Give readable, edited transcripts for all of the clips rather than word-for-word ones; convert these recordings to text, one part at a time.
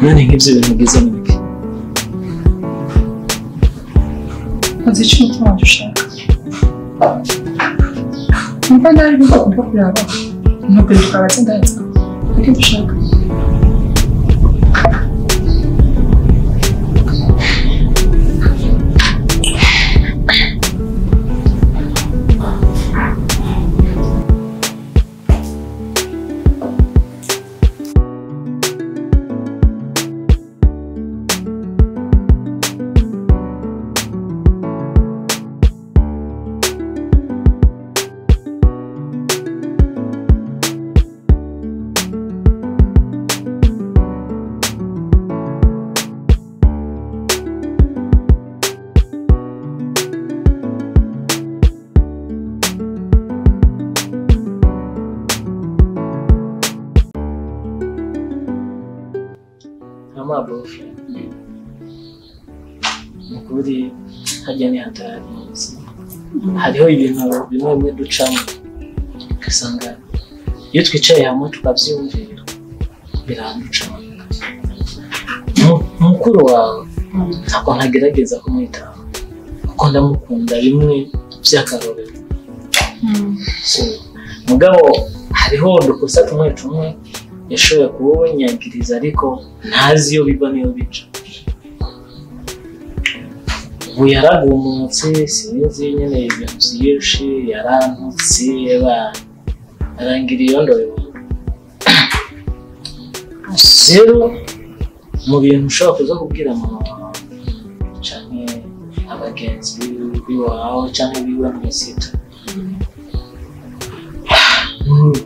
none nk'ibyo bintu bwiza n'ibiki uzi icyo umutima wanjye ushaka numva nabi bigomba kuraba nubwo tukaba tsindaza icyo dushaka amabofu mukuri hajya ni hatari hariho ibintu bimwe bimwe ducamo ugasanga iyo twicaye hamwe tukabyumvira biranducamo mukuru wawe ntabwo ntagerageza kumwitaho kuko ndamukunda bimwe by'akarorero mugabo hariho udukosa tumwe tumwe yashoboye kuwunyagiriza ariko ntazi iyo biva niyo bica ubu yaragumutse sinzi nyine ibintu byinshi yarantutse arangira iyo ndoyo rero mu bintu ushobora kuza kubwira mama wawe canke abagenzi biwawe canke biwe mw'isita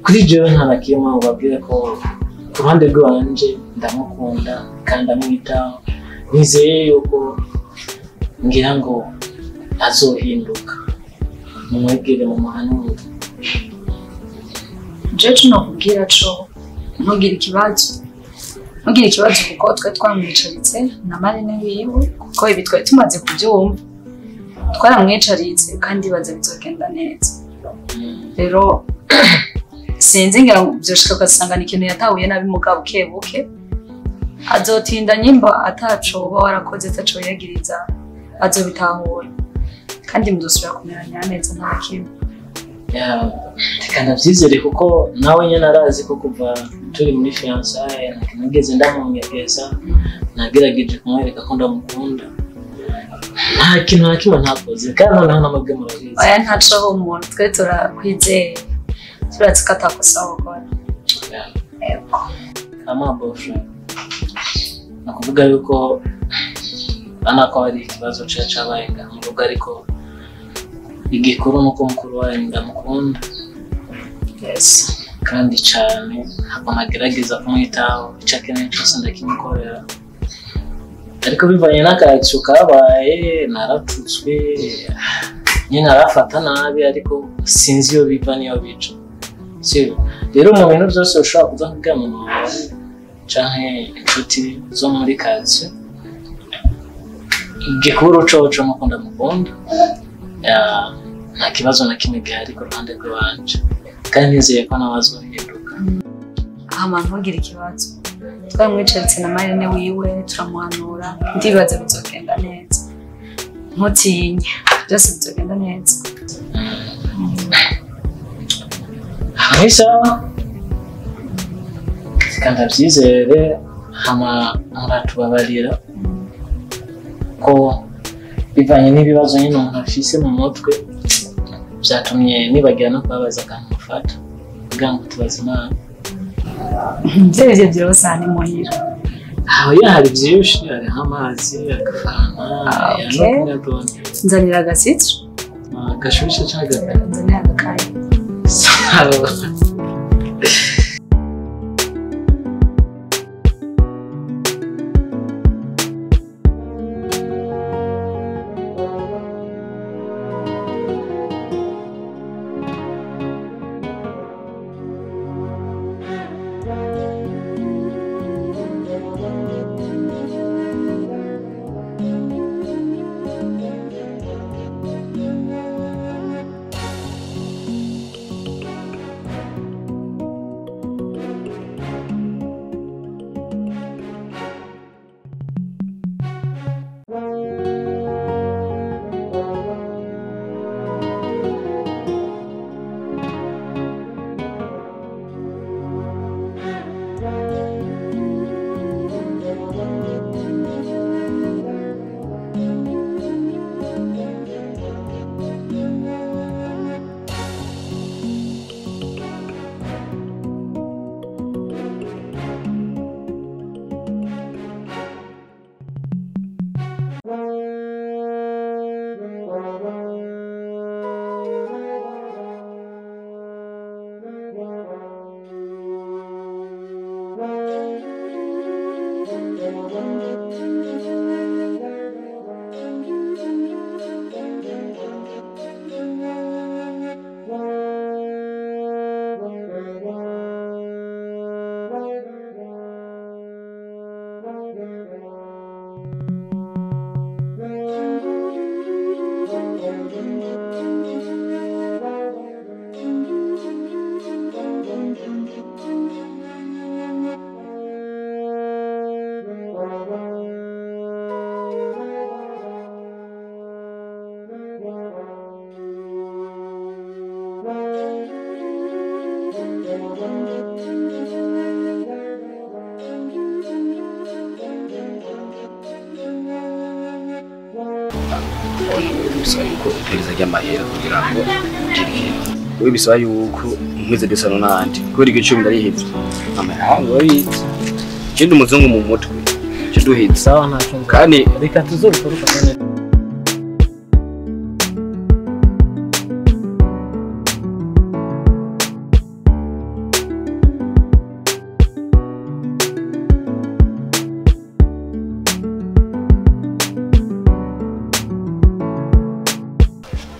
kuri jewe nta na kimwe ubabwire ko ku ruhande rwanje ndamukunda kandi amwitaho nizeye yuko ngira ngo azohinduka mumwegere mu muhanuro jeje nakubwira co ntugire ikibazo kuko twe twamwicaritse na marene wiwe kuko ibi twari tumaze kubyumva twaramwicaritse kandi baza bizogenda neza rero sinzi ngira ngo byoshika ugasanga ni ikintu yatahuye nabi mugabo buke azotinda nyimba ataco uba warakoze ataco yagiriza azobitahura kandi muzosubira kumeranya neza nta kimwe kandi abyizere kuko nawe nyine arazi ko kuva turi muri fiançailles nageze ndamunyegeza nagerageje kumwereka ko ndamukunda nta kintu na kimwe ntakoze kandi noneho n'amabwe murabizi oya ntacaho umuntu twe turakwizeye turazi ko atakosa gukora yego amabofra nakuvuga yuko anako ari ikibazo cyabaye ngaho ariko igikuru nuko mukuru wawe ndamukunda yes kandi cyane ntabwo nagerageza kumwitaho icyo akeneye cyose ndakimukorera ariko bivanye n'akacu kabaye naratutswe nyine arafata nabi ariko sinzi iyo biva niyo bica rero mu bintu byose ushobora kuza kubwira mama wawe canke inshuti zo muri kazi igikuru coco nuko ndamukunda nta kibazo na kimwe gihari ku ruhande rw'iwanje kandi nizeye ko nawe azohinduka ntugire ikibazo twamwicaritse na marene wiwe turamuhanura ndibaza bizogenda neza ntutinye byose bizogenda neza sawa kandi abyizere hama muratubabarira ko bivanye n'ibibazo nyine umuntu afise mu mutwe byatumye nibagira no kubabaza akantu mufata kugira ngo tubaze imana ibyo byose ni muhira aho hari byinshi hariho amazi agafana yanokanyadoni nzanira agasitso agashushe cyangwa nzanira agakayi sawa Bisaba yuko nkweze desano nandi kubera igicumi ndarihivye amahango yize kindi umuzungu mu mutwe kiduhitse sawa ntacyo kandi reka tuzoruka none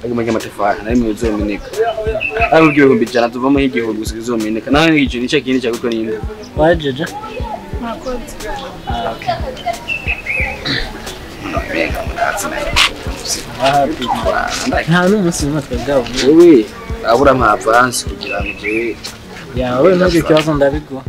agomba amatafari nari mu zomeneka ari ubwihumbi cyane tuvamo igihumbi gusizomeneka naho igice nice kindi cyagutwa n'indi wajeje Nakoze. okay mbega mudatsi nta n'umunsi n'umwe bwawe wewe abura nka avance kugira ngo je yawe nabyo kibazo ndabigwa